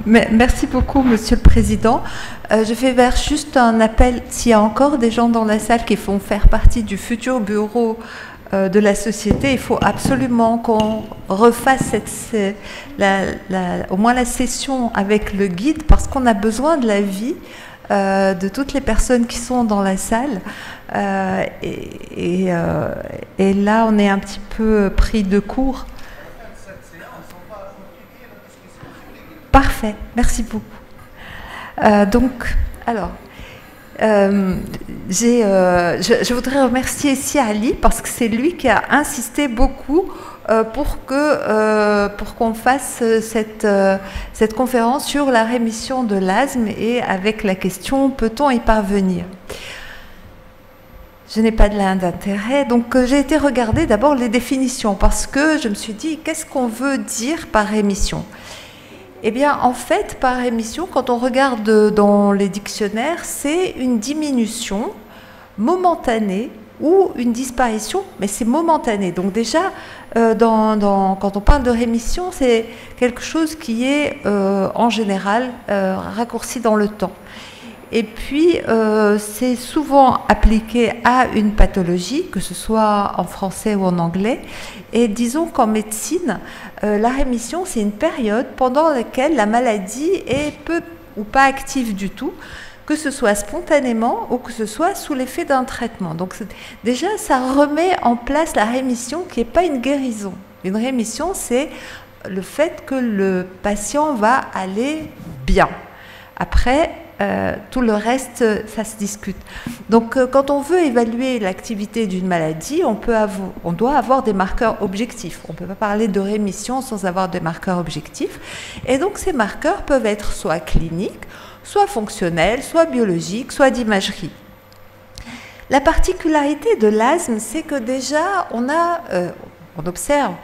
Merci beaucoup, Monsieur le Président. Je fais vers juste un appel, s'il y a encore des gens dans la salle qui vont faire partie du futur bureau de la société, il faut absolument qu'on refasse au moins la session avec le guide, parce qu'on a besoin de l'avis de toutes les personnes qui sont dans la salle. Et là, on est un petit peu pris de court. Parfait, merci beaucoup. Je voudrais remercier ici Ali parce que c'est lui qui a insisté beaucoup pour qu'on fasse cette conférence sur la rémission de l'asthme et avec la question peut-on y parvenir. Je n'ai pas de lien d'intérêt, donc j'ai été regarder d'abord les définitions parce que je me suis dit qu'est-ce qu'on veut dire par rémission. Eh bien, en fait, par rémission, quand on regarde dans les dictionnaires, c'est une diminution momentanée ou une disparition, mais c'est momentané. Donc déjà, quand on parle de rémission, c'est quelque chose qui est en général raccourci dans le temps. Et puis, c'est souvent appliqué à une pathologie, que ce soit en français ou en anglais. Et disons qu'en médecine, la rémission, c'est une période pendant laquelle la maladie est peu ou pas active du tout, que ce soit spontanément ou que ce soit sous l'effet d'un traitement. Donc déjà, ça remet en place la rémission qui n'est pas une guérison. Une rémission, c'est le fait que le patient va aller bien. Après, tout le reste, ça se discute. Donc, quand on veut évaluer l'activité d'une maladie, on doit avoir des marqueurs objectifs. On ne peut pas parler de rémission sans avoir des marqueurs objectifs. Et donc, ces marqueurs peuvent être soit cliniques, soit fonctionnels, soit biologiques, soit d'imagerie. La particularité de l'asthme, c'est que déjà, on observe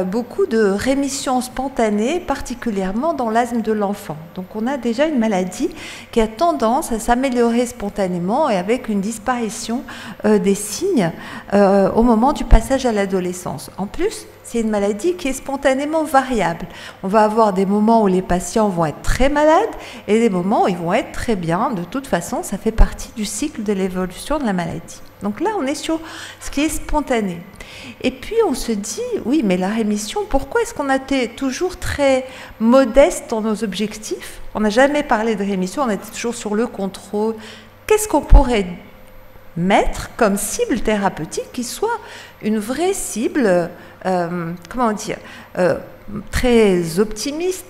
beaucoup de rémissions spontanées, particulièrement dans l'asthme de l'enfant. Donc on a déjà une maladie qui a tendance à s'améliorer spontanément et avec une disparition des signes au moment du passage à l'adolescence. En plus, c'est une maladie qui est spontanément variable. On va avoir des moments où les patients vont être très malades et des moments où ils vont être très bien. De toute façon, ça fait partie du cycle de l'évolution de la maladie. Donc là, on est sur ce qui est spontané. Et puis, on se dit, oui, mais la rémission, pourquoi est-ce qu'on a été toujours très modeste dans nos objectifs? On n'a jamais parlé de rémission, on était toujours sur le contrôle. Qu'est-ce qu'on pourrait mettre comme cible thérapeutique qui soit une vraie cible, très optimiste,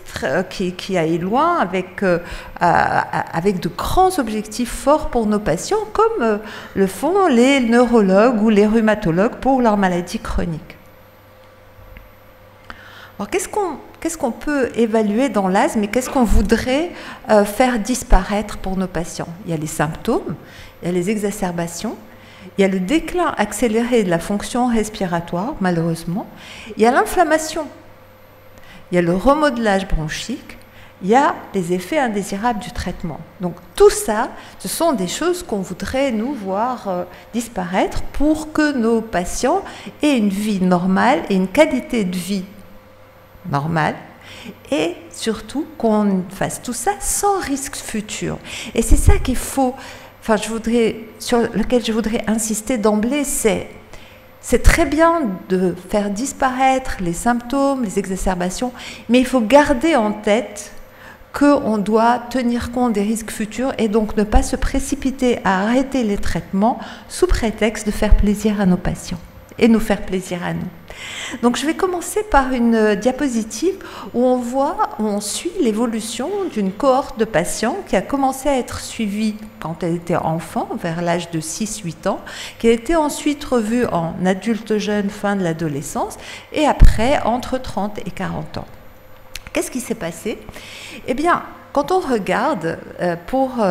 qui aille loin avec de grands objectifs forts pour nos patients, comme le font les neurologues ou les rhumatologues pour leurs maladies chroniques. Alors, qu'est-ce qu'on peut évaluer dans l'asthme et qu'est-ce qu'on voudrait faire disparaître pour nos patients? Il y a les symptômes, il y a les exacerbations, il y a le déclin accéléré de la fonction respiratoire, malheureusement, il y a l'inflammation, il y a le remodelage bronchique, il y a les effets indésirables du traitement. Donc tout ça, ce sont des choses qu'on voudrait, nous, voir disparaître pour que nos patients aient une vie normale et une qualité de vie normale, et surtout qu'on fasse tout ça sans risque futur. Et c'est ça qu'il faut, sur lequel je voudrais insister d'emblée, c'est très bien de faire disparaître les symptômes, les exacerbations, mais il faut garder en tête qu'on doit tenir compte des risques futurs et donc ne pas se précipiter à arrêter les traitements sous prétexte de faire plaisir à nos patients et nous faire plaisir à nous. Donc je vais commencer par une diapositive où on suit l'évolution d'une cohorte de patients qui a commencé à être suivie quand elle était enfant, vers l'âge de 6-8 ans, qui a été ensuite revue en adulte jeune, fin de l'adolescence, et après entre 30 et 40 ans. Qu'est-ce qui s'est passé? Eh bien, quand on regarde pour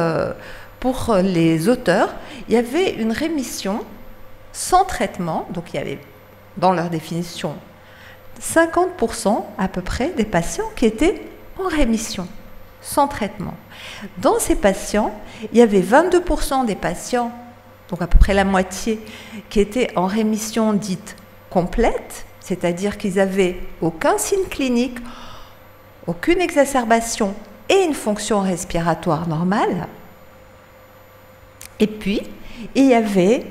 les auteurs, il y avait une rémission sans traitement, donc il y avait dans leur définition 50% à peu près des patients qui étaient en rémission, sans traitement. Dans ces patients, il y avait 22% des patients, donc à peu près la moitié, qui étaient en rémission dite complète, c'est-à-dire qu'ils n'avaient aucun signe clinique, aucune exacerbation et une fonction respiratoire normale. Et puis, il y avait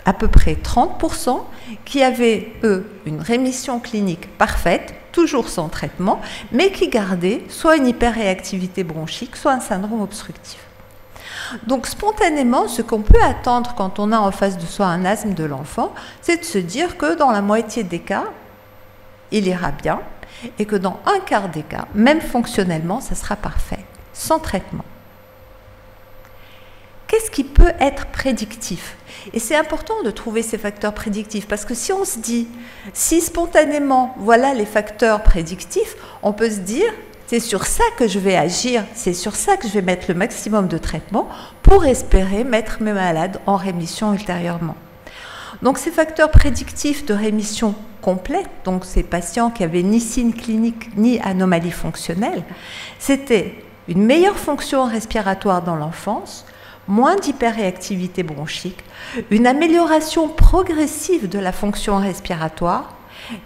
à peu près 30% qui avaient, eux, une rémission clinique parfaite, toujours sans traitement, mais qui gardaient soit une hyperréactivité bronchique, soit un syndrome obstructif. Donc spontanément, ce qu'on peut attendre quand on a en face de soi un asthme de l'enfant, c'est de se dire que dans la moitié des cas, il ira bien, et que dans un quart des cas, même fonctionnellement, ça sera parfait, sans traitement. Qu'est-ce qui peut être prédictif? Et c'est important de trouver ces facteurs prédictifs, parce que si on se dit, si spontanément, voilà les facteurs prédictifs, on peut se dire, c'est sur ça que je vais agir, c'est sur ça que je vais mettre le maximum de traitement pour espérer mettre mes malades en rémission ultérieurement. Donc ces facteurs prédictifs de rémission complète, donc ces patients qui avaient ni signe clinique ni anomalie fonctionnelle, c'était une meilleure fonction respiratoire dans l'enfance, moins d'hyperréactivité bronchique, une amélioration progressive de la fonction respiratoire,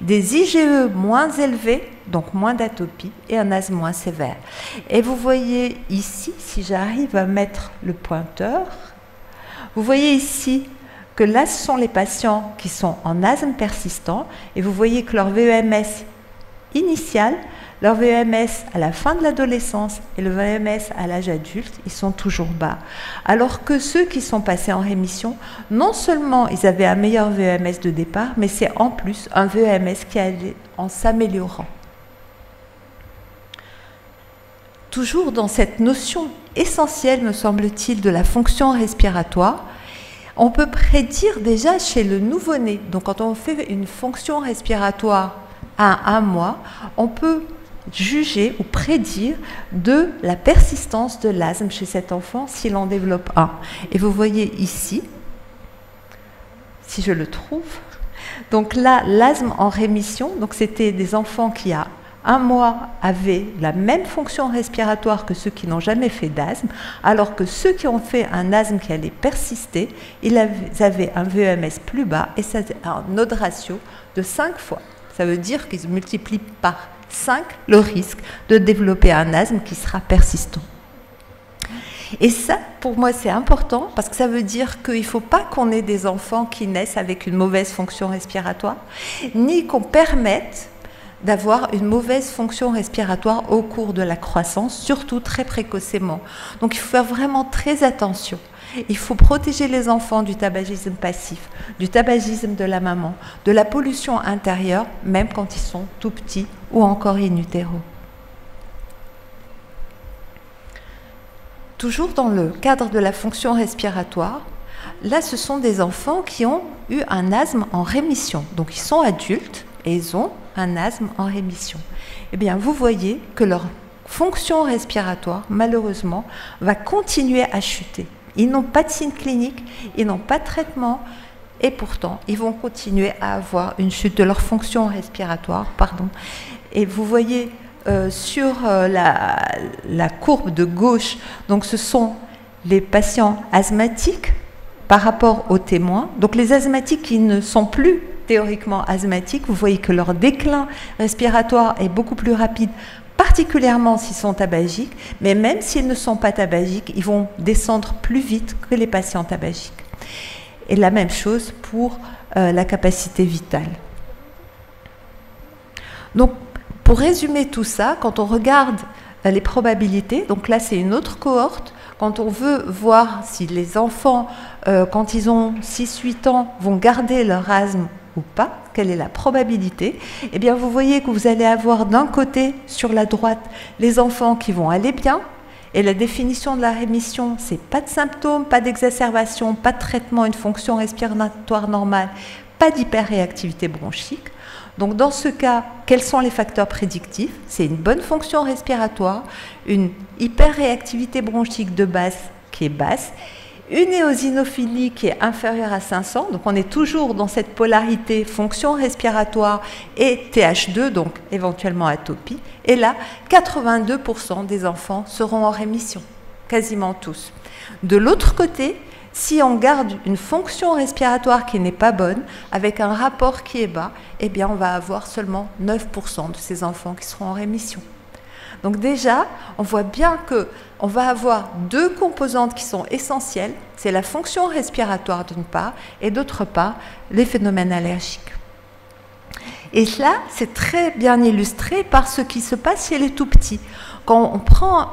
des IgE moins élevés, donc moins d'atopie, et un asthme moins sévère. Et vous voyez ici, si j'arrive à mettre le pointeur, vous voyez ici que là, ce sont les patients qui sont en asthme persistant, et vous voyez que leur VEMS initial, leur VEMS à la fin de l'adolescence et le VEMS à l'âge adulte, ils sont toujours bas. Alors que ceux qui sont passés en rémission, non seulement ils avaient un meilleur VEMS de départ, mais c'est en plus un VEMS qui allait en s'améliorant. Toujours dans cette notion essentielle, me semble-t-il, de la fonction respiratoire, on peut prédire déjà chez le nouveau-né. Donc quand on fait une fonction respiratoire à 1 mois, on peut juger ou prédire de la persistance de l'asthme chez cet enfant s'il en développe un. Et vous voyez ici, si je le trouve, donc là, l'asthme en rémission, donc c'était des enfants qui à 1 mois avaient la même fonction respiratoire que ceux qui n'ont jamais fait d'asthme, alors que ceux qui ont fait un asthme qui allait persister, ils avaient un VEMS plus bas et ça a un odds ratio de 5 fois. Ça veut dire qu'ils multiplient par 5 le risque de développer un asthme qui sera persistant. Et ça, pour moi, c'est important parce que ça veut dire qu'il ne faut pas qu'on ait des enfants qui naissent avec une mauvaise fonction respiratoire, ni qu'on permette d'avoir une mauvaise fonction respiratoire au cours de la croissance, surtout très précocement. Donc il faut faire vraiment très attention. Il faut protéger les enfants du tabagisme passif, du tabagisme de la maman, de la pollution intérieure, même quand ils sont tout petits ou encore in utero. Toujours dans le cadre de la fonction respiratoire, là ce sont des enfants qui ont eu un asthme en rémission. Donc ils sont adultes et ils ont un asthme en rémission. Eh bien vous voyez que leur fonction respiratoire, malheureusement, va continuer à chuter. Ils n'ont pas de signe clinique, ils n'ont pas de traitement, et pourtant, ils vont continuer à avoir une chute de leur fonction respiratoire. Et vous voyez sur la courbe de gauche, donc ce sont les patients asthmatiques par rapport aux témoins. Donc les asthmatiques qui ne sont plus théoriquement asthmatiques, vous voyez que leur déclin respiratoire est beaucoup plus rapide, particulièrement s'ils sont tabagiques, mais même s'ils ne sont pas tabagiques, ils vont descendre plus vite que les patients tabagiques. Et la même chose pour la capacité vitale. Donc, pour résumer tout ça, quand on regarde les probabilités, donc là c'est une autre cohorte, quand on veut voir si les enfants, quand ils ont 6-8 ans, vont garder leur asthme ou pas, quelle est la probabilité, eh bien vous voyez que vous allez avoir d'un côté, sur la droite, les enfants qui vont aller bien, et la définition de la rémission, c'est pas de symptômes, pas d'exacerbation, pas de traitement, une fonction respiratoire normale, pas d'hyperréactivité bronchique. Donc dans ce cas, quels sont les facteurs prédictifs? C'est une bonne fonction respiratoire, une hyperréactivité bronchique de base qui est basse, une éosinophilie qui est inférieure à 500, donc on est toujours dans cette polarité fonction respiratoire et TH2, donc éventuellement atopie. Et là, 82% des enfants seront en rémission, quasiment tous. De l'autre côté, si on garde une fonction respiratoire qui n'est pas bonne, avec un rapport qui est bas, eh bien on va avoir seulement 9% de ces enfants qui seront en rémission. Donc déjà, on voit bien qu'on va avoir deux composantes qui sont essentielles, c'est la fonction respiratoire d'une part, et d'autre part, les phénomènes allergiques. Et cela, c'est très bien illustré par ce qui se passe chez les tout-petits. Quand on prend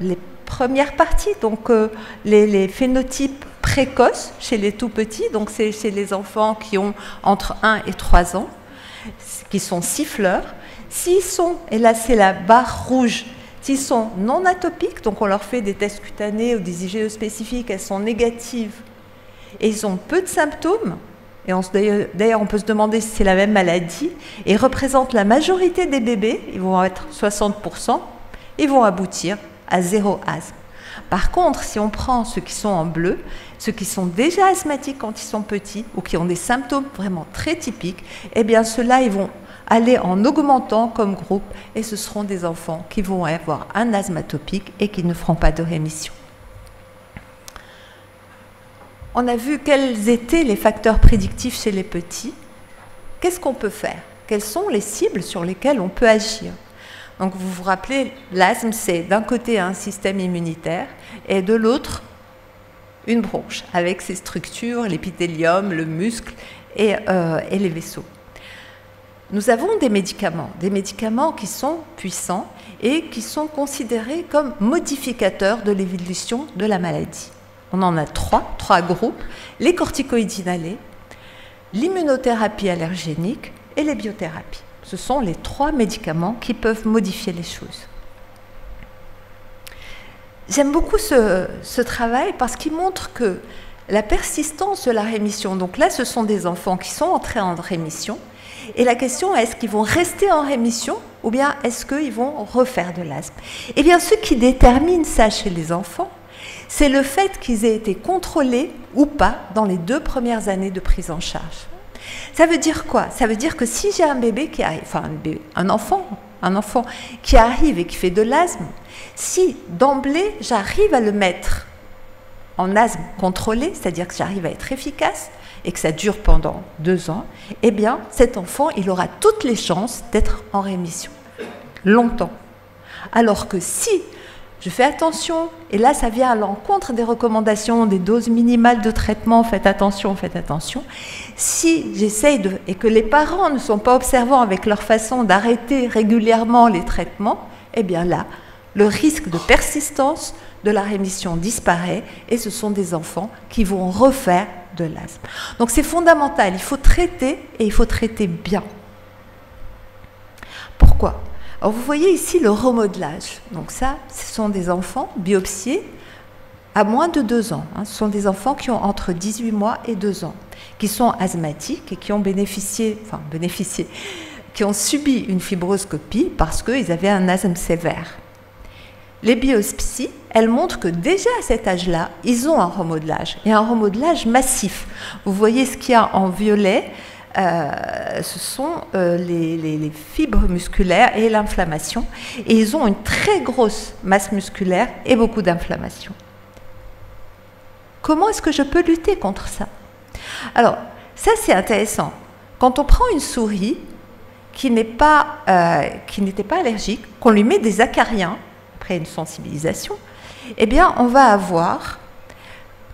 les premières parties, donc les phénotypes précoces chez les tout-petits, donc c'est chez les enfants qui ont entre 1 et 3 ans, qui sont siffleurs. S'ils sont, et là c'est la barre rouge, s'ils sont non atopiques, donc on leur fait des tests cutanés ou des IgE spécifiques, elles sont négatives et ils ont peu de symptômes, et d'ailleurs on peut se demander si c'est la même maladie, et ils représentent la majorité des bébés, ils vont être 60%, ils vont aboutir à 0 asthme. Par contre, si on prend ceux qui sont en bleu, ceux qui sont déjà asthmatiques quand ils sont petits ou qui ont des symptômes vraiment très typiques, eh bien ceux-là, ils vont aller en augmentant comme groupe et ce seront des enfants qui vont avoir un asthme atopique et qui ne feront pas de rémission. On a vu quels étaient les facteurs prédictifs chez les petits. Qu'est-ce qu'on peut faire? Quelles sont les cibles sur lesquelles on peut agir? Donc vous vous rappelez, l'asthme, c'est d'un côté un système immunitaire et de l'autre une bronche avec ses structures, l'épithélium, le muscle et les vaisseaux. Nous avons des médicaments qui sont puissants et qui sont considérés comme modificateurs de l'évolution de la maladie. On en a trois groupes, les corticoïdes inhalés, l'immunothérapie allergénique et les biothérapies. Ce sont les 3 médicaments qui peuvent modifier les choses. J'aime beaucoup ce travail parce qu'il montre que la persistance de la rémission, donc là ce sont des enfants qui sont entrés en rémission, et la question est, est-ce qu'ils vont rester en rémission ou bien est-ce qu'ils vont refaire de l'asthme? Eh bien ce qui détermine ça chez les enfants, c'est le fait qu'ils aient été contrôlés ou pas dans les 2 premières années de prise en charge. Ça veut dire quoi? Ça veut dire que si j'ai un bébé qui arrive, enfin un enfant qui arrive et qui fait de l'asthme, si d'emblée j'arrive à le mettre en asthme contrôlé, c'est-à-dire que j'arrive à être efficace et que ça dure pendant 2 ans, eh bien cet enfant, il aura toutes les chances d'être en rémission, longtemps. Alors que si je fais attention, et là ça vient à l'encontre des recommandations, des doses minimales de traitement, faites attention, si j'essaye et que les parents ne sont pas observants avec leur façon d'arrêter régulièrement les traitements, eh bien là, le risque de persistance de la rémission disparaît et ce sont des enfants qui vont refaire de l'asthme. Donc c'est fondamental, il faut traiter et il faut traiter bien. Pourquoi ? Alors vous voyez ici le remodelage. Donc ça, ce sont des enfants biopsiés à moins de 2 ans. Ce sont des enfants qui ont entre 18 mois et 2 ans, qui sont asthmatiques et qui ont qui ont subi une fibroscopie parce qu'ils avaient un asthme sévère. Les biopsies, elles montrent que déjà à cet âge-là, ils ont un remodelage, et un remodelage massif. Vous voyez ce qu'il y a en violet, ce sont les fibres musculaires et l'inflammation, et ils ont une très grosse masse musculaire et beaucoup d'inflammation. Comment est-ce que je peux lutter contre ça? Alors, ça c'est intéressant. Quand on prend une souris qui n'était pas allergique, qu'on lui met des acariens, après une sensibilisation, eh bien on va avoir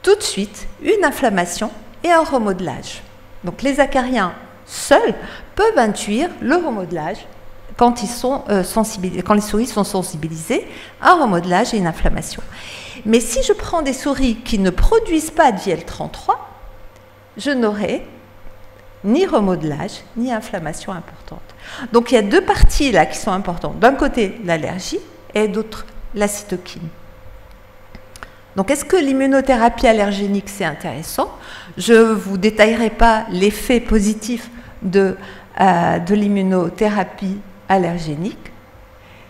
tout de suite une inflammation et un remodelage. Donc les acariens seuls peuvent induire le remodelage quand les souris sont sensibilisées, un remodelage et une inflammation. Mais si je prends des souris qui ne produisent pas d'IL-33, je n'aurai ni remodelage, ni inflammation importante. Donc il y a 2 parties là qui sont importantes. D'un côté, l'allergie et d'autre, la cytokine. Donc est-ce que l'immunothérapie allergénique, c'est intéressant? Je ne vous détaillerai pas l'effet positif de l'immunothérapie allergénique.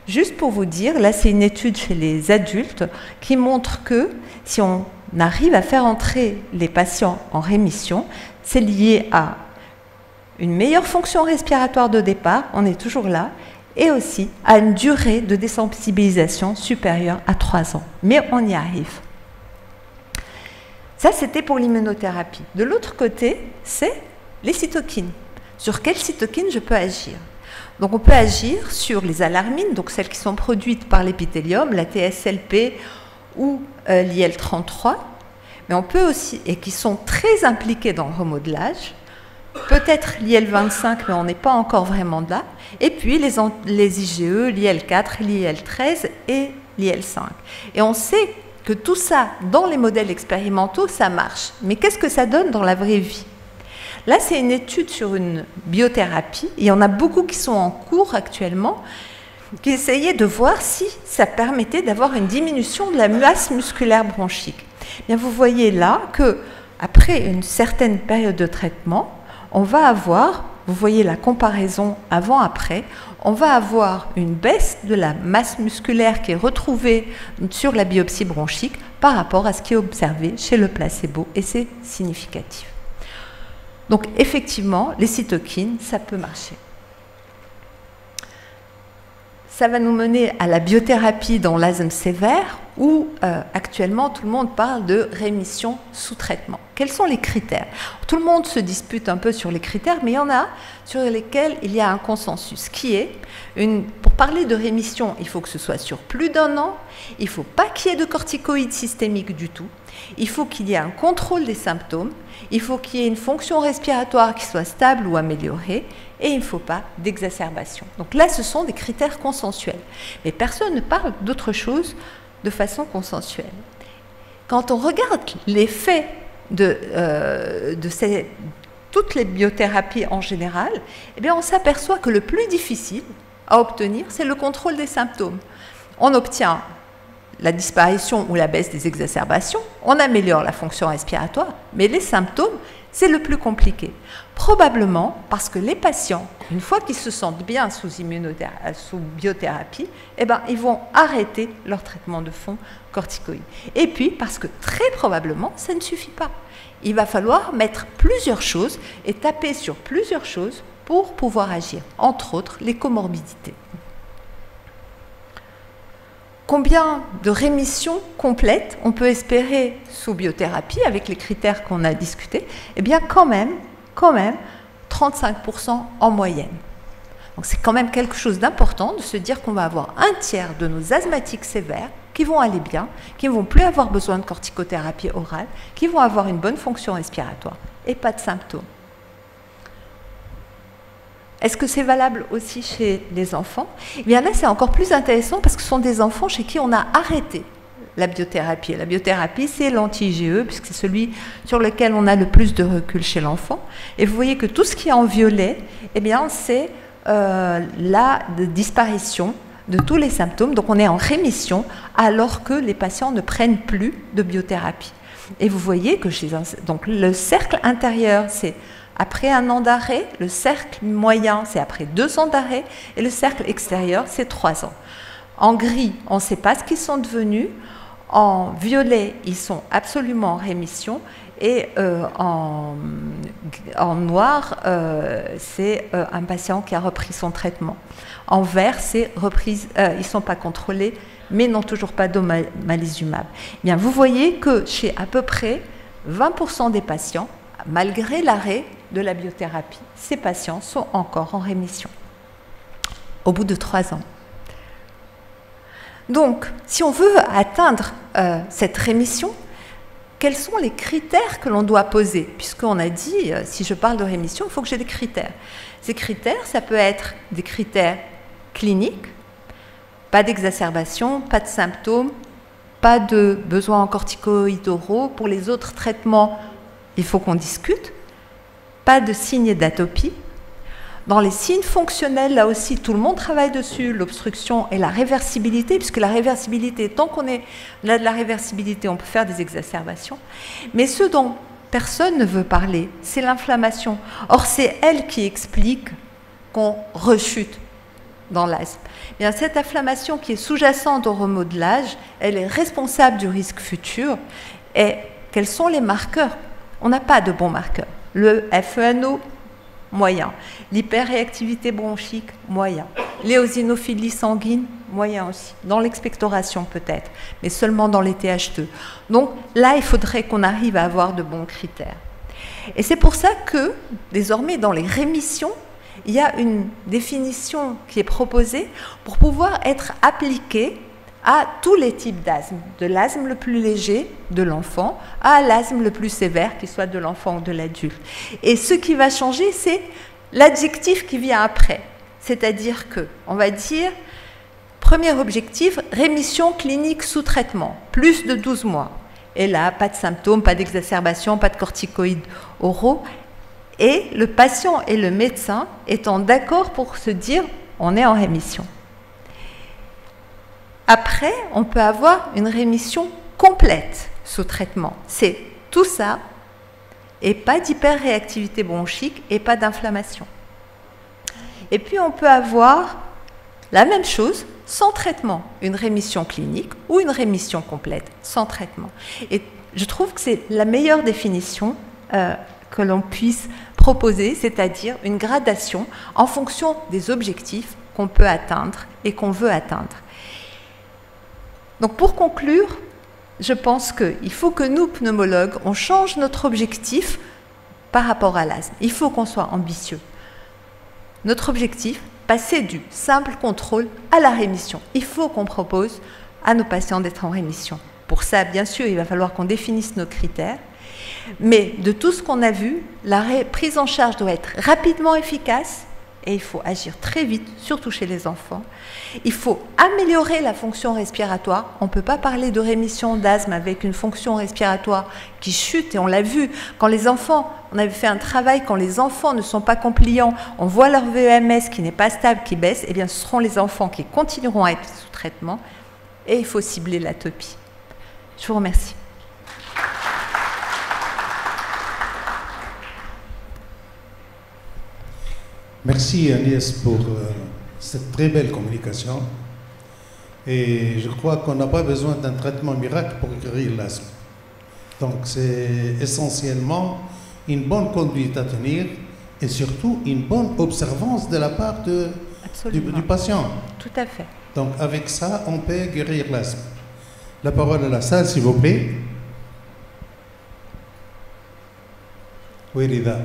Juste pour vous dire, là c'est une étude chez les adultes qui montre que si on arrive à faire entrer les patients en rémission, c'est lié à une meilleure fonction respiratoire de départ, on est toujours là, et aussi à une durée de désensibilisation supérieure à 3 ans. Mais on y arrive. Ça, c'était pour l'immunothérapie. De l'autre côté, c'est les cytokines. Sur quelles cytokines je peux agir? Donc on peut agir sur les alarmines, donc celles qui sont produites par l'épithélium, la TSLP ou l'IL-33, mais on peut aussi, et qui sont très impliquées dans le remodelage, peut-être l'IL-25, mais on n'est pas encore vraiment là, et puis les IgE, l'IL-4, l'IL-13 et l'IL-5. Et on sait que tout ça, dans les modèles expérimentaux, ça marche. Mais qu'est-ce que ça donne dans la vraie vie? Là, c'est une étude sur une biothérapie. Il y en a beaucoup qui sont en cours actuellement, qui essayaient de voir si ça permettait d'avoir une diminution de la masse musculaire bronchique. Bien, vous voyez là qu'après une certaine période de traitement, on va avoir, vous voyez la comparaison avant-après, on va avoir une baisse de la masse musculaire qui est retrouvée sur la biopsie bronchique par rapport à ce qui est observé chez le placebo, et c'est significatif. Donc effectivement, les cytokines, ça peut marcher. Ça va nous mener à la biothérapie dans l'asthme sévère, où actuellement tout le monde parle de rémission sous traitement. Quels sont les critères? Tout le monde se dispute un peu sur les critères, mais il y en a sur lesquels il y a un consensus, qui est, pour parler de rémission, il faut que ce soit sur plus d'1 an, il ne faut pas qu'il y ait de corticoïdes systémiques du tout, il faut qu'il y ait un contrôle des symptômes, il faut qu'il y ait une fonction respiratoire qui soit stable ou améliorée, et il ne faut pas d'exacerbation. Donc là, ce sont des critères consensuels. Mais personne ne parle d'autre chose de façon consensuelle. Quand on regarde l'effet de toutes les biothérapies en général, eh bien, on s'aperçoit que le plus difficile à obtenir, c'est le contrôle des symptômes. On obtient la disparition ou la baisse des exacerbations, on améliore la fonction respiratoire, mais les symptômes, c'est le plus compliqué. Probablement parce que les patients, une fois qu'ils se sentent bien sous biothérapie, eh ben, ils vont arrêter leur traitement de fond corticoïde. Et puis parce que très probablement, ça ne suffit pas. Il va falloir mettre plusieurs choses et taper sur plusieurs choses pour pouvoir agir, entre autres les comorbidités. Combien de rémissions complètes on peut espérer sous biothérapie avec les critères qu'on a discutés? Eh bien, quand même, 35% en moyenne. Donc, c'est quand même quelque chose d'important de se dire qu'on va avoir un tiers de nos asthmatiques sévères qui vont aller bien, qui ne vont plus avoir besoin de corticothérapie orale, qui vont avoir une bonne fonction respiratoire et pas de symptômes. Est-ce que c'est valable aussi chez les enfants? Eh bien là, c'est encore plus intéressant parce que ce sont des enfants chez qui on a arrêté la biothérapie. La biothérapie, c'est l'anti-IgE, puisque c'est celui sur lequel on a le plus de recul chez l'enfant. Et vous voyez que tout ce qui est en violet, eh bien, c'est la disparition de tous les symptômes. Donc on est en rémission alors que les patients ne prennent plus de biothérapie. Et vous voyez que donc le cercle intérieur, c'est après 1 an d'arrêt, le cercle moyen, c'est après 2 ans d'arrêt, et le cercle extérieur, c'est 3 ans. En gris, on ne sait pas ce qu'ils sont devenus. En violet, ils sont absolument en rémission. Et en noir, c'est un patient qui a repris son traitement. En vert, c'est reprise, ils ne sont pas contrôlés, mais n'ont toujours pas d'omalizumab. Bien, vous voyez que chez à peu près 20% des patients, malgré l'arrêt de la biothérapie, ces patients sont encore en rémission au bout de 3 ans. Donc, si on veut atteindre cette rémission, quels sont les critères que l'on doit poser? Puisqu'on a dit, si je parle de rémission, il faut que j'ai des critères. Ces critères, ça peut être des critères cliniques, pas d'exacerbation, pas de symptômes, pas de besoin en corticoïdes oraux. Pour les autres traitements, il faut qu'on discute. Pas de signes d'atopie. Dans les signes fonctionnels, là aussi, tout le monde travaille dessus, l'obstruction et la réversibilité, puisque la réversibilité, tant qu'on est là de la réversibilité, on peut faire des exacerbations. Mais ce dont personne ne veut parler, c'est l'inflammation. Or, c'est elle qui explique qu'on rechute dans l'asthme. Bien, cette inflammation qui est sous-jacente au remodelage, elle est responsable du risque futur. Et quels sont les marqueurs? On n'a pas de bons marqueurs. Le FeNO, moyen. L'hyperréactivité bronchique, moyen. L'éosinophilie sanguine, moyen aussi. Dans l'expectoration peut-être, mais seulement dans les TH2. Donc là, il faudrait qu'on arrive à avoir de bons critères. Et c'est pour ça que, désormais, dans les rémissions, il y a une définition qui est proposée pour pouvoir être appliquée à tous les types d'asthme, de l'asthme le plus léger de l'enfant à l'asthme le plus sévère, qu'il soit de l'enfant ou de l'adulte. Et ce qui va changer, c'est l'adjectif qui vient après. C'est-à-dire que, on va dire, premier objectif, rémission clinique sous traitement, plus de 12 mois. Et là, pas de symptômes, pas d'exacerbation, pas de corticoïdes oraux. Et le patient et le médecin étant d'accord pour se dire on est en rémission. Après, on peut avoir une rémission complète sous traitement. C'est tout ça et pas d'hyperréactivité bronchique et pas d'inflammation. Et puis on peut avoir la même chose sans traitement, une rémission clinique ou une rémission complète sans traitement. Et je trouve que c'est la meilleure définition que l'on puisse proposer, c'est-à-dire une gradation en fonction des objectifs qu'on peut atteindre et qu'on veut atteindre. Donc pour conclure, je pense qu'il faut que nous, pneumologues, on change notre objectif par rapport à l'asthme. Il faut qu'on soit ambitieux. Notre objectif, passer du simple contrôle à la rémission. Il faut qu'on propose à nos patients d'être en rémission. Pour ça, bien sûr, il va falloir qu'on définisse nos critères. Mais de tout ce qu'on a vu, la prise en charge doit être rapidement efficace et il faut agir très vite, surtout chez les enfants. Il faut améliorer la fonction respiratoire. On ne peut pas parler de rémission d'asthme avec une fonction respiratoire qui chute, et on l'a vu, quand les enfants, on avait fait un travail, quand les enfants ne sont pas compliants, on voit leur VEMS qui n'est pas stable, qui baisse, eh bien ce seront les enfants qui continueront à être sous traitement et il faut cibler l'atopie. Je vous remercie. Merci Agnès pour cette très belle communication. Et je crois qu'on n'a pas besoin d'un traitement miracle pour guérir l'asthme. Donc c'est essentiellement une bonne conduite à tenir et surtout une bonne observance de la part du patient. Tout à fait. Donc avec ça, on peut guérir l'asthme. La parole à la salle, s'il vous plaît. Oui, Rida.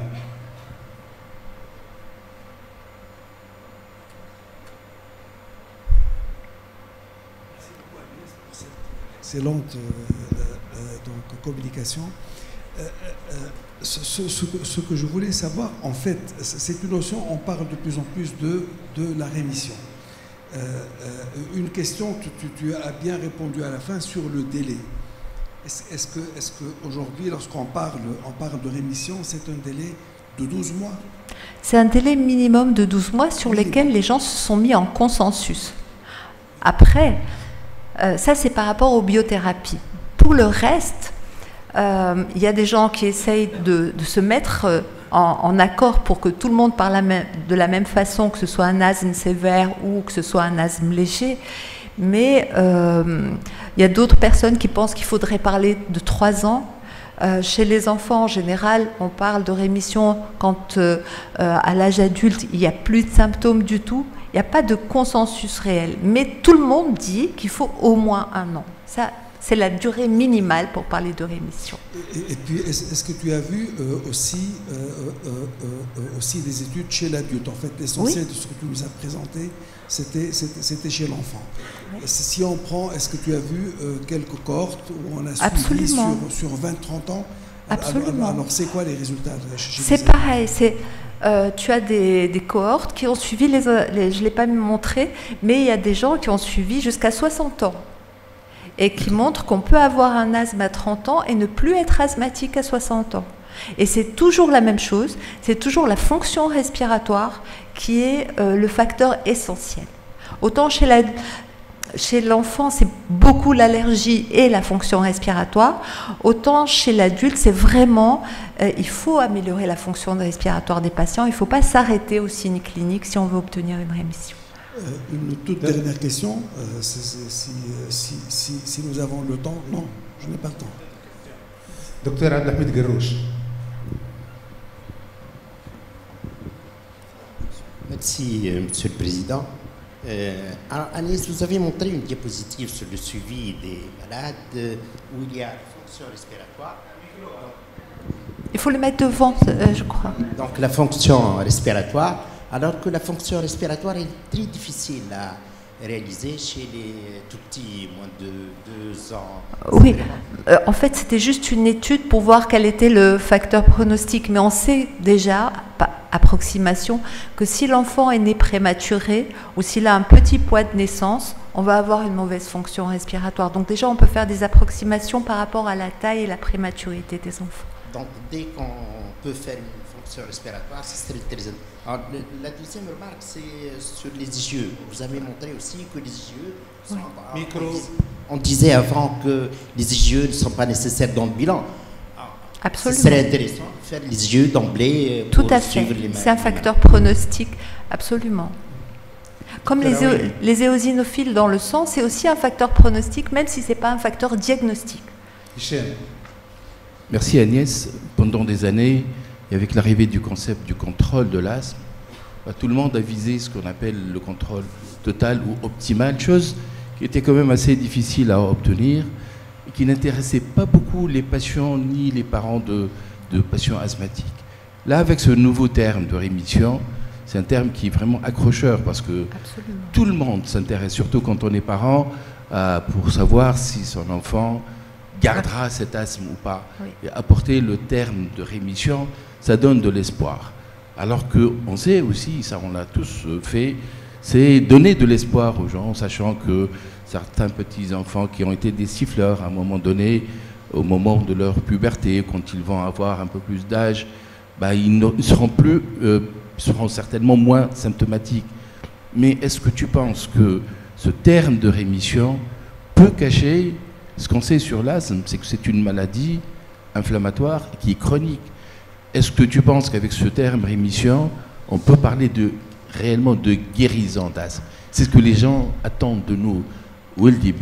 Excellente donc, communication. Ce que je voulais savoir, en fait, c'est une notion, on parle de plus en plus de la rémission. Une question, tu as bien répondu à la fin sur le délai. Est-ce qu'aujourd'hui, lorsqu'on parle de rémission, c'est un délai de 12 mois? C'est un délai minimum de 12 mois sur lesquels les gens se sont mis en consensus. Après, ça c'est par rapport aux biothérapies. Pour le reste, il y a des gens qui essayent de se mettre en accord pour que tout le monde parle de la même façon, que ce soit un asthme sévère ou que ce soit un asthme léger. Mais il y a d'autres personnes qui pensent qu'il faudrait parler de 3 ans. Chez les enfants, en général, on parle de rémission quand, à l'âge adulte, il n'y a plus de symptômes du tout. Il n'y a pas de consensus réel. Mais tout le monde dit qu'il faut au moins 1 an. Ça, c'est la durée minimale pour parler de rémission. Et puis, est-ce que tu as vu aussi des études chez l'adulte? En fait, l'essentiel de ce que tu nous as présenté, c'était chez l'enfant. Oui. Si on prend, est-ce que tu as vu quelques cohortes où on a suivi sur 20-30 ans? Absolument. Alors, c'est quoi les résultats? C'est pareil, tu as des cohortes qui ont suivi, je ne l'ai pas montré, mais il y a des gens qui ont suivi jusqu'à 60 ans et qui montrent qu'on peut avoir un asthme à 30 ans et ne plus être asthmatique à 60 ans. Et c'est toujours la même chose, c'est toujours la fonction respiratoire qui est le facteur essentiel. Autant chez l'enfant, c'est beaucoup l'allergie et la fonction respiratoire. Autant chez l'adulte, c'est vraiment, il faut améliorer la fonction respiratoire des patients. Il ne faut pas s'arrêter aux signes cliniques si on veut obtenir une rémission. Une toute dernière question, si nous avons le temps. Non, je n'ai pas le temps. Docteur Abdelhamid Guerrouch. Merci, Monsieur le Président. Alors, Agnès, vous avez montré une diapositive sur le suivi des malades où il y a fonction respiratoire. Il faut le mettre devant, je crois. Donc, la fonction respiratoire alors que la fonction respiratoire est très difficile à réaliser chez les tout petits, moins de 2 ans. Oui, en fait, c'était juste une étude pour voir quel était le facteur pronostic. Mais on sait déjà, par approximation, que si l'enfant est né prématuré ou s'il a un petit poids de naissance, on va avoir une mauvaise fonction respiratoire. Donc déjà, on peut faire des approximations par rapport à la taille et la prématurité des enfants. Donc dès qu'on peut faire une fonction respiratoire, c'est très intéressant. Alors, la deuxième remarque, c'est sur les yeux. Vous avez montré aussi que les yeux sont... On disait avant que les yeux ne sont pas nécessaires dans le bilan. Absolument. Ce serait intéressant de faire les yeux d'emblée pour tout à fait. C'est un facteur pronostic, absolument. Comme les éosinophiles dans le sang, c'est aussi un facteur pronostic, même si ce n'est pas un facteur diagnostique. Michel. Merci Agnès. Pendant des années, et avec l'arrivée du concept du contrôle de l'asthme, tout le monde a visé ce qu'on appelle le contrôle total ou optimal, chose qui était quand même assez difficile à obtenir et qui n'intéressait pas beaucoup les patients ni les parents de patients asthmatiques. Là, avec ce nouveau terme de rémission, c'est un terme qui est vraiment accrocheur parce que absolument, tout le monde s'intéresse, surtout quand on est parent, pour savoir si son enfant gardera cet asthme ou pas. Oui. Et apporter le terme de rémission, ça donne de l'espoir. Alors qu'on sait aussi, ça on l'a tous fait, c'est donner de l'espoir aux gens, sachant que certains petits-enfants qui ont été des siffleurs à un moment donné, au moment de leur puberté, quand ils vont avoir un peu plus d'âge, ils seront certainement moins symptomatiques. Mais est-ce que tu penses que ce terme de rémission peut cacher ce qu'on sait sur l'asthme, c'est que c'est une maladie inflammatoire qui est chronique. Est-ce que tu penses qu'avec ce terme rémission, on peut parler réellement de guérison d'asthme? C'est ce que les gens attendent de nous. Il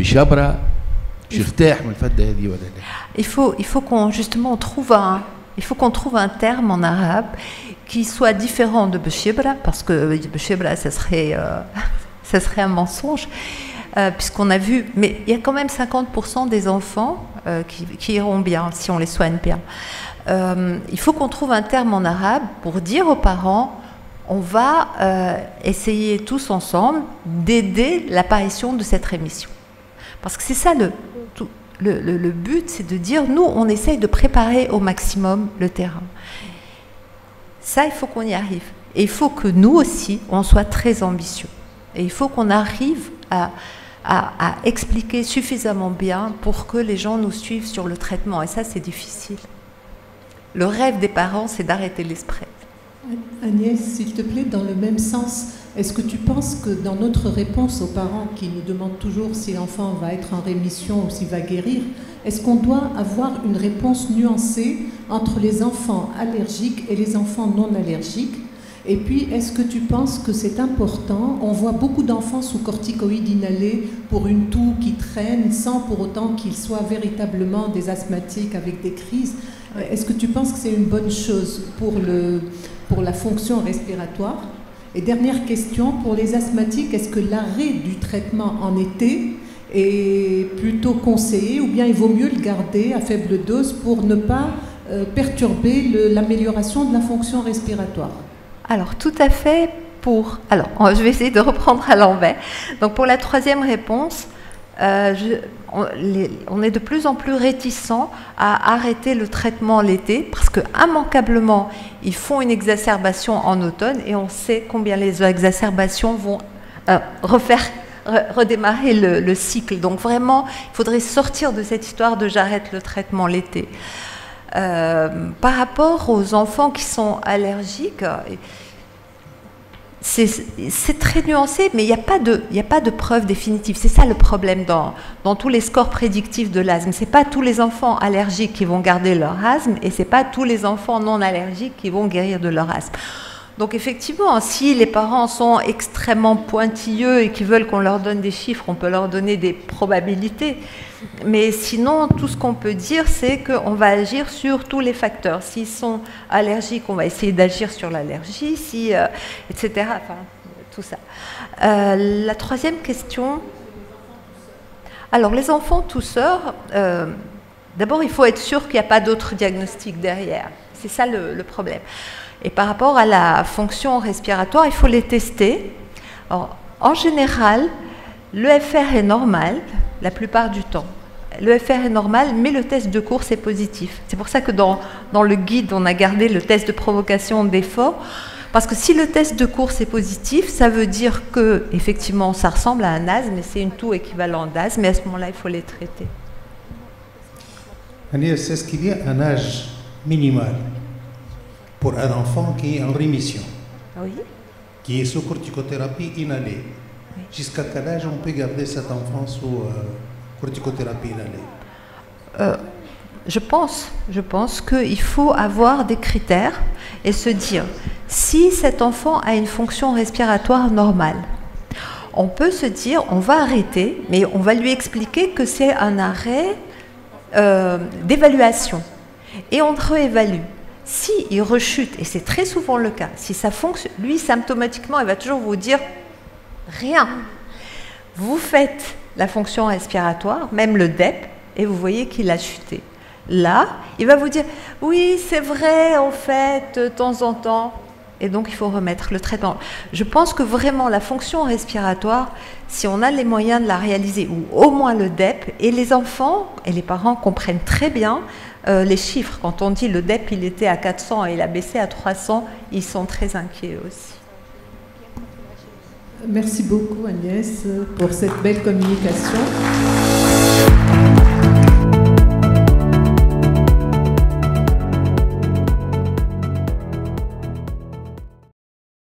faut qu'on justement trouve un terme en arabe qui soit différent de beshibra, parce que beshibra, ça serait un mensonge. Puisqu'on a vu, mais il y a quand même 50% des enfants qui iront bien si on les soigne bien. Il faut qu'on trouve un terme en arabe pour dire aux parents, on va essayer tous ensemble d'aider l'apparition de cette rémission. Parce que c'est ça le but, c'est de dire, nous, on essaye de préparer au maximum le terrain. Ça, il faut qu'on y arrive. Et il faut que nous aussi, on soit très ambitieux. Et il faut qu'on arrive à expliquer suffisamment bien pour que les gens nous suivent sur le traitement. Et ça, c'est difficile. Le rêve des parents, c'est d'arrêter les sprays. Agnès, s'il te plaît, dans le même sens, est-ce que tu penses que dans notre réponse aux parents qui nous demandent toujours si l'enfant va être en rémission ou s'il va guérir, est-ce qu'on doit avoir une réponse nuancée entre les enfants allergiques et les enfants non allergiques? Et puis, est-ce que tu penses que c'est important? On voit beaucoup d'enfants sous corticoïdes inhalés pour une toux qui traîne sans pour autant qu'ils soient véritablement des asthmatiques avec des crises. Est-ce que tu penses que c'est une bonne chose pour la fonction respiratoire? Et dernière question, pour les asthmatiques, est-ce que l'arrêt du traitement en été est plutôt conseillé ou bien il vaut mieux le garder à faible dose pour ne pas perturber l'amélioration de la fonction respiratoire? Alors, tout à fait Alors, je vais essayer de reprendre à l'envers. Donc, pour la troisième réponse, on est de plus en plus réticents à arrêter le traitement l'été parce qu'immanquablement, ils font une exacerbation en automne et on sait combien les exacerbations vont redémarrer le cycle. Donc, vraiment, il faudrait sortir de cette histoire de j'arrête le traitement l'été. Par rapport aux enfants qui sont allergiques, c'est très nuancé, mais il n'y a pas de preuve définitive. C'est ça le problème dans tous les scores prédictifs de l'asthme. Ce n'est pas tous les enfants allergiques qui vont garder leur asthme et ce n'est pas tous les enfants non allergiques qui vont guérir de leur asthme. Donc effectivement, si les parents sont extrêmement pointilleux et qu'ils veulent qu'on leur donne des chiffres, on peut leur donner des probabilités. Mais sinon, tout ce qu'on peut dire, c'est qu'on va agir sur tous les facteurs. S'ils sont allergiques, on va essayer d'agir sur l'allergie, etc. Enfin, tout ça. La troisième question. Alors, les enfants tousseurs, d'abord, il faut être sûr qu'il n'y a pas d'autres diagnostics derrière. C'est ça le problème. Et par rapport à la fonction respiratoire, il faut les tester. Alors, en général, l'EFR est normal la plupart du temps. L'EFR est normal, mais le test de course est positif. C'est pour ça que dans le guide, on a gardé le test de provocation d'effort. Parce que si le test de course est positif, ça veut dire que effectivement, ça ressemble à un asthme, mais c'est une toux équivalente d'asthme, mais à ce moment-là, il faut les traiter. Agnès, est-ce qu'il y a un âge minimal pour un enfant qui est en rémission, Oui. qui est sous corticothérapie inhalée? Oui. Jusqu'à quel âge on peut garder cet enfant sous corticothérapie inhalée? Je pense qu'il faut avoir des critères et se dire, si cet enfant a une fonction respiratoire normale, on peut se dire, on va arrêter, mais on va lui expliquer que c'est un arrêt d'évaluation. Et on réévalue. S'il rechute, et c'est très souvent le cas, si ça fonctionne, lui, symptomatiquement, il va toujours vous dire rien. Vous faites la fonction respiratoire, même le DEP, et vous voyez qu'il a chuté. Là, il va vous dire, oui, c'est vrai, en fait, de temps en temps. Et donc, il faut remettre le traitement. Je pense que vraiment, la fonction respiratoire, si on a les moyens de la réaliser, ou au moins le DEP, et les enfants et les parents comprennent très bien les chiffres. Quand on dit le DEP, il était à 400 et il a baissé à 300, ils sont très inquiets aussi. Merci beaucoup Agnès pour cette belle communication.